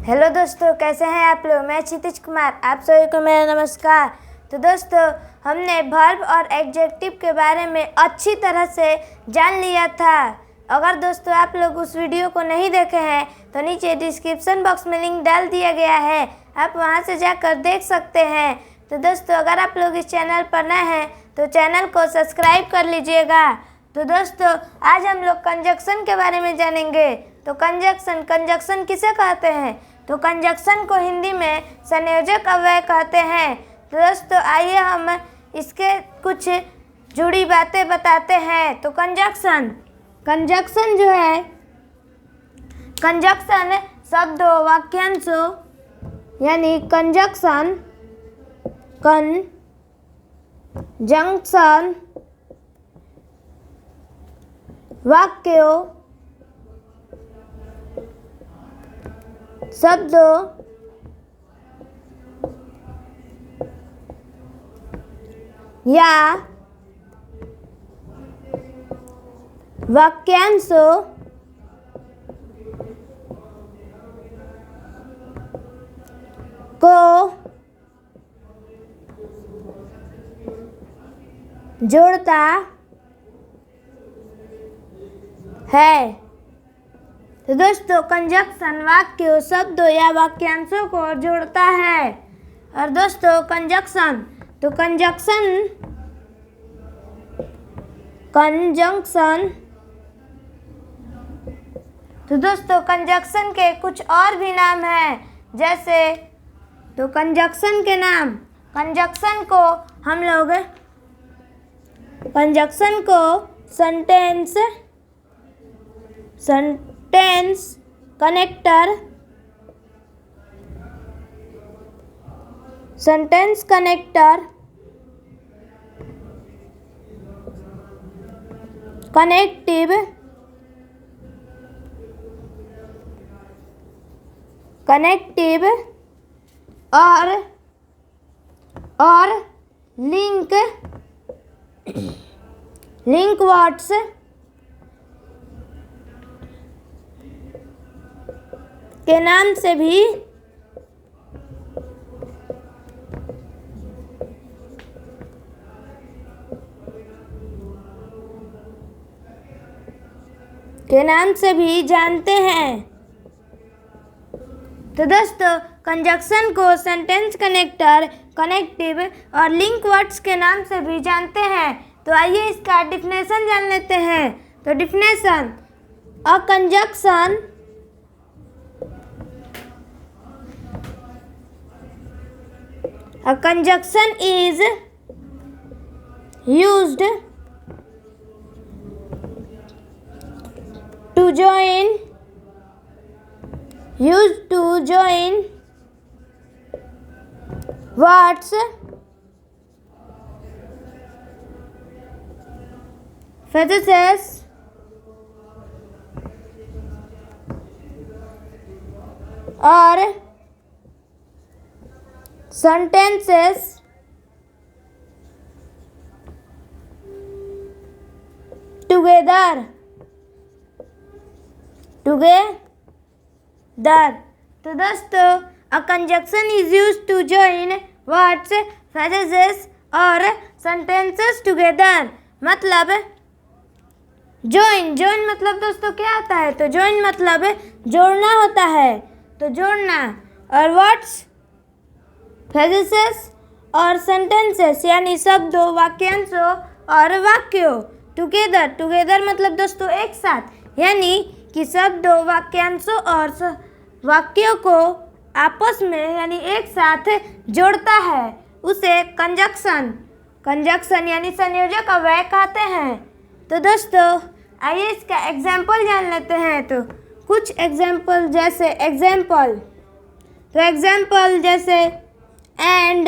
Hello दोस्तों, कैसे हैं आप लोग। मैं क्षितिज कुमार, आप सभी को मेरा नमस्कार। तो दोस्तों, हमने वर्ब और एडजेक्टिव के बारे में अच्छी तरह से जान लिया था। अगर दोस्तों आप लोग उस वीडियो को नहीं देखे हैं तो नीचे डिस्क्रिप्शन बॉक्स में लिंक डाल दिया गया है, आप वहां से जाकर देख सकते हैं। तो दोस्तों, अगर आप लोग इस चैनल पर नए हैं तो चैनल को सब्सक्राइब कर लीजिएगा। तो दोस्तों, आज हम लोग कंजक्शन के बारे में जानेंगे। तो कंजक्शन किसे कहते हैं? तो कंजक्शन को हिंदी में संयोजक अव्यय कहते हैं। तो दोस्तों, आइए हम इसके कुछ जुड़ी बातें बताते हैं। तो कंजक्शन जो है, कंजक्शन शब्दों, वाक्यांशों यानी कंजंक्शन वाक्यों, शब्दों या वाक्यांशों को जोड़ता है। तो दोस्तों, कंजक्शन वाक्यों, शब्दों या वाक्यांशों को जोड़ता है। और दोस्तों, कंजंक्शन तो दोस्तों, कंजंक्शन के कुछ और भी नाम हैं। जैसे तो कंजंक्शन के नाम, कंजंक्शन को हम लोग सेंटेंस कनेक्टर, कनेक्टिव और लिंक वर्ड्स के नाम से भी जानते हैं। तो दोस्तों, कंजंक्शन को सेंटेंस कनेक्टर, कनेक्टिव और लिंक वर्ड्स के नाम से भी जानते हैं। तो आइए इसका डिफिनेशन जान लेते हैं। तो definition, a conjunction is used to join words, phrases, or sentences together. तो दोस्तों, a conjunction is used to join words, phrases और sentences together। मतलब join मतलब दोस्तों क्या होता है? तो join मतलब जोड़ना होता है, तो जोड़ना। और words, phrases और sentences यानी शब्दों, वाक्यांशों और वाक्यों। टुगेदर मतलब दोस्तों एक साथ, यानी कि शब्दों, वाक्यांशों और वाक्यों को आपस में यानी एक साथ जोड़ता है, उसे कंजंक्शन यानी संयोजक अव्यय कहते हैं। तो दोस्तों, आइए इसका एग्जाम्पल जान लेते हैं। तो कुछ एग्जाम्पल जैसे जैसे एंड,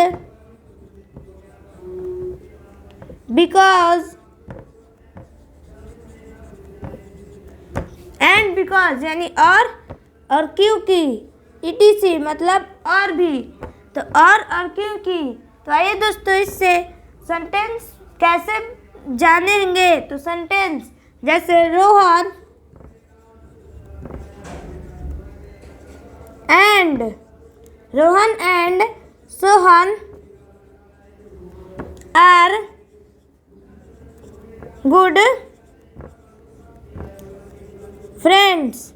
बिकॉज यानी और क्योंकि, etc मतलब और भी। तो और क्योंकि। तो आइए दोस्तों, इससे सेंटेंस कैसे जानेंगे। तो सेंटेंस जैसे Rohan and Sohan are good friends.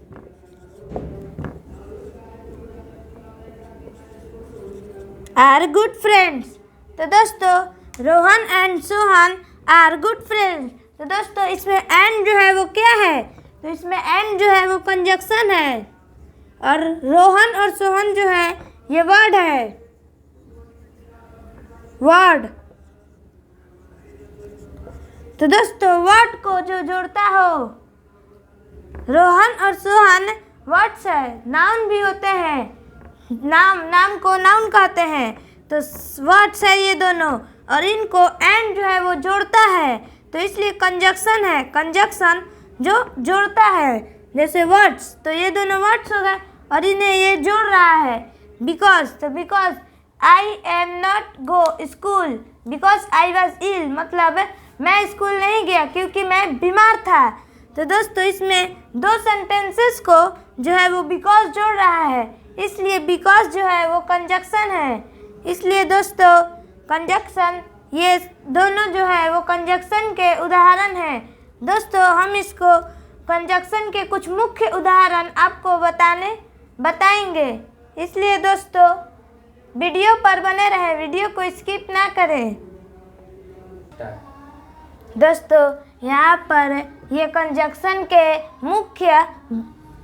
Are good friends. तो दोस्तों Rohan and Sohan are good friends. तो दोस्तों इसमें एंड जो है वो क्या है? तो इसमें एंड जो है वो कंजक्शन है और रोहन और सोहन जो है ये वर्ड है, वर्ड। तो दोस्तों वर्ड को जो जोड़ता हो, रोहन और सोहन वर्ड्स है, नाउन भी होते हैं, नाम को नाउन कहते हैं। तो वर्ड्स है ये दोनों और इनको एंड जो है वो जोड़ता है, तो इसलिए कंजक्शन है, कंजक्शन जो जोड़ता है। जैसे वर्ड्स, तो ये दोनों वर्ड्स हो गए और इन्हें ये जोड़ रहा है। बिकॉज, तो because I am not go school because I was ill, मतलब मैं स्कूल नहीं गया क्योंकि मैं बीमार था। तो दोस्तों इसमें दो सेंटेंसेस को जो है वो बिकॉज जोड़ रहा है, इसलिए बिकॉज जो है वो कंजक्शन है। इसलिए दोस्तों कंजक्शन, ये दोनों जो है वो कंजक्शन के उदाहरण हैं। दोस्तों हम इसको कंजक्शन के कुछ मुख्य उदाहरण आपको बताएंगे, इसलिए दोस्तों वीडियो पर बने रहें, वीडियो को स्किप ना करें। दोस्तों यहाँ पर ये कंजक्शन के मुख्य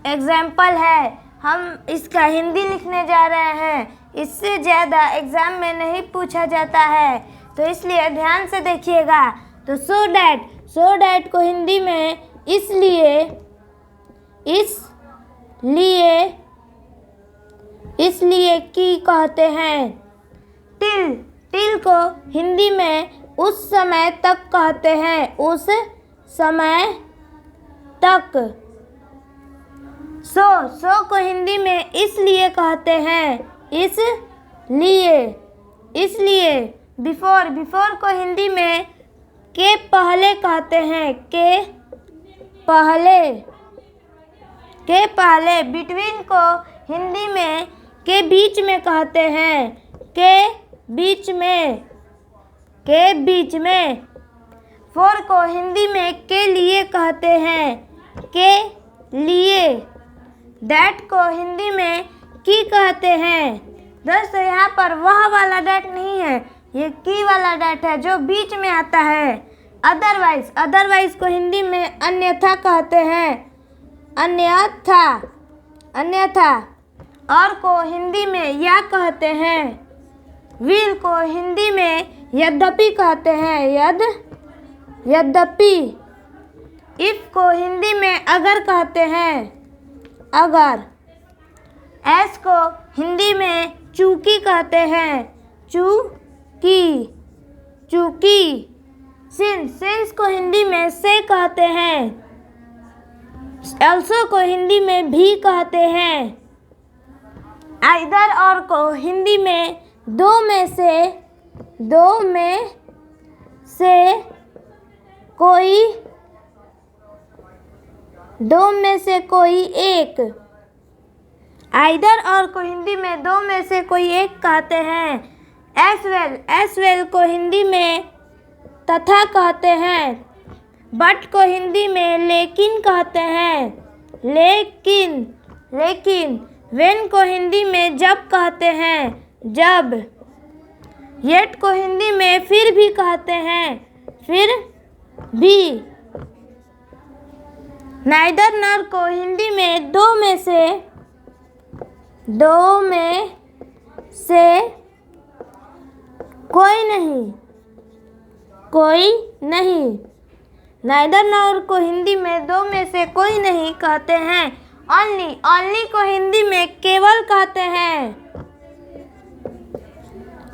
एग्जाम्पल है। हम इसका हिंदी लिखने जा रहे हैं, इससे ज़्यादा एग्ज़ाम में नहीं पूछा जाता है, तो इसलिए ध्यान से देखिएगा। तो सो डैट को हिंदी में इसलिए की कहते हैं। टिल को हिंदी में उस समय तक कहते हैं, उस समय तक। सो को हिंदी में इसलिए कहते हैं, इसलिए। बिफोर को हिंदी में के पहले कहते हैं, के पहले। बिटवीन को हिंदी में के बीच में कहते हैं, के बीच में। फोर को हिंदी में के लिए कहते हैं, के लिए। दैट को हिंदी में की कहते हैं। दोस्तों यहाँ पर वह वाला डैट नहीं है, ये की वाला डैट है जो बीच में आता है। अदरवाइज को हिंदी में अन्यथा कहते हैं, अन्यथा। और को हिंदी में या कहते हैं। विल को हिंदी में यद्यपि कहते हैं, यद्यपि। इफ को हिंदी में अगर कहते हैं, अगर। एस को हिंदी में चूंकि कहते हैं, चूंकि। सिंस को हिंदी में से कहते हैं। also को हिंदी में भी कहते हैं। आइदर और को हिंदी में दो में से कोई एक। आइदर और को हिंदी में दो में से कोई एक कहते हैं। एस वेल को हिंदी में तथा कहते हैं। बट को हिंदी में लेकिन कहते हैं, लेकिन। वेन को हिंदी में जब कहते हैं, जब। येट को हिंदी में फिर भी कहते हैं, फिर भी। नाइदर नॉर को हिंदी में दो में से कोई नहीं। नाइदर नॉर को हिंदी में दो में से कोई नहीं कहते हैं। ओनली को हिंदी में केवल कहते हैं।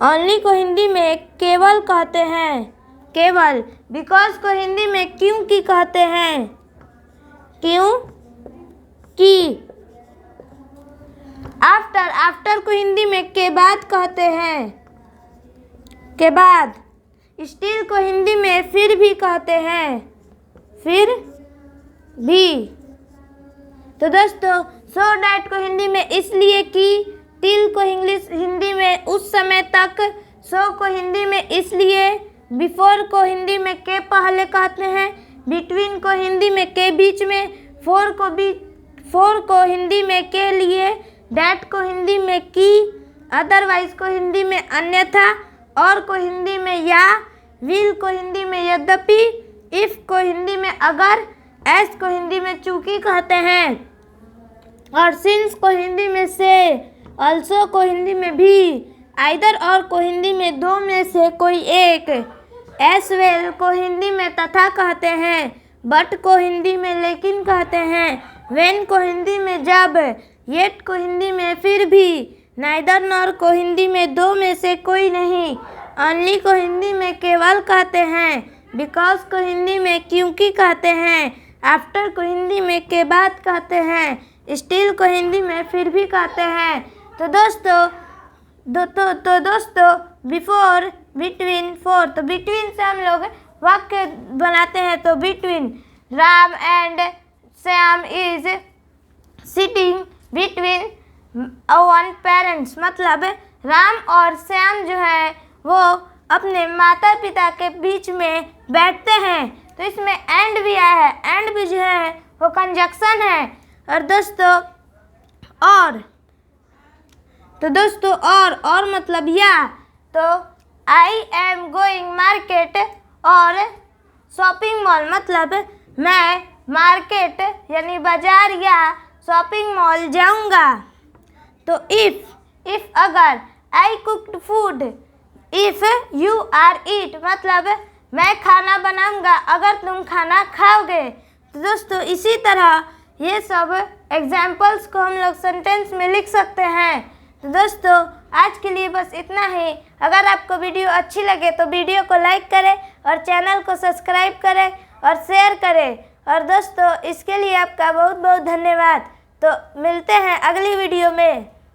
ओनली को हिंदी में केवल कहते हैं, केवल। बिकॉज को हिंदी में क्योंकि कहते हैं, क्योंकि। आफ्टर को हिंदी में के बाद कहते हैं, के बाद। स्टिल को हिंदी में फिर भी कहते हैं, फिर भी। तो दोस्तों सो डैट को हिंदी में इसलिए की स्टिल को इंग्लिश हिंदी में उस समय तक, सो को हिंदी में इसलिए, बिफोर को हिंदी में के पहले कहते हैं, बिटवीन को हिंदी में के बीच में, फोर को हिंदी में के लिए, डैट को हिंदी में की, अदरवाइज को हिंदी में अन्यथा, और को हिंदी में या, विल को हिंदी में यद्यपि, इफ को हिंदी में अगर, एस को हिंदी में चूंकि कहते हैं, और सिंस को हिंदी में से, ऑल्सो को हिंदी में भी, आइदर और को हिंदी में दो में से कोई एक, एस वेल को हिंदी में तथा कहते हैं, बट को हिंदी में लेकिन कहते हैं, वेन को हिंदी में जब, येट को हिंदी में फिर भी, नाइदर नॉर को हिंदी में दो में से कोई नहीं, ओनली को हिंदी में केवल कहते हैं, बिकॉज को हिंदी में क्योंकि कहते हैं, आफ्टर को हिंदी में के बाद कहते हैं, स्टिल को हिंदी में फिर भी कहते हैं। तो दोस्तों बिफोर, बिटवीन, फोर, तो बिटवीन से हम लोग वाक्य बनाते हैं। तो between, Ram and Shyam is sitting between one parents, मतलब राम और श्याम जो है वो अपने माता पिता के बीच में बैठते हैं। तो इसमें एंड भी आया है, एंड भी जो है वो कंजक्शन है। और दोस्तों और मतलब या, तो आई एम गोइंग मार्केट और शॉपिंग मॉल, मतलब मैं मार्केट यानी बाजार या शॉपिंग मॉल जाऊंगा। तो इफ अगर, I cooked food if you are eat, मतलब मैं खाना बनाऊंगा अगर तुम खाना खाओगे। तो दोस्तों इसी तरह ये सब एग्जाम्पल्स को हम लोग सेंटेंस में लिख सकते हैं। तो दोस्तों आज के लिए बस इतना ही। अगर आपको वीडियो अच्छी लगे तो वीडियो को लाइक करें और चैनल को सब्सक्राइब करें और शेयर करें। और दोस्तों इसके लिए आपका बहुत बहुत धन्यवाद। तो मिलते हैं अगली वीडियो में।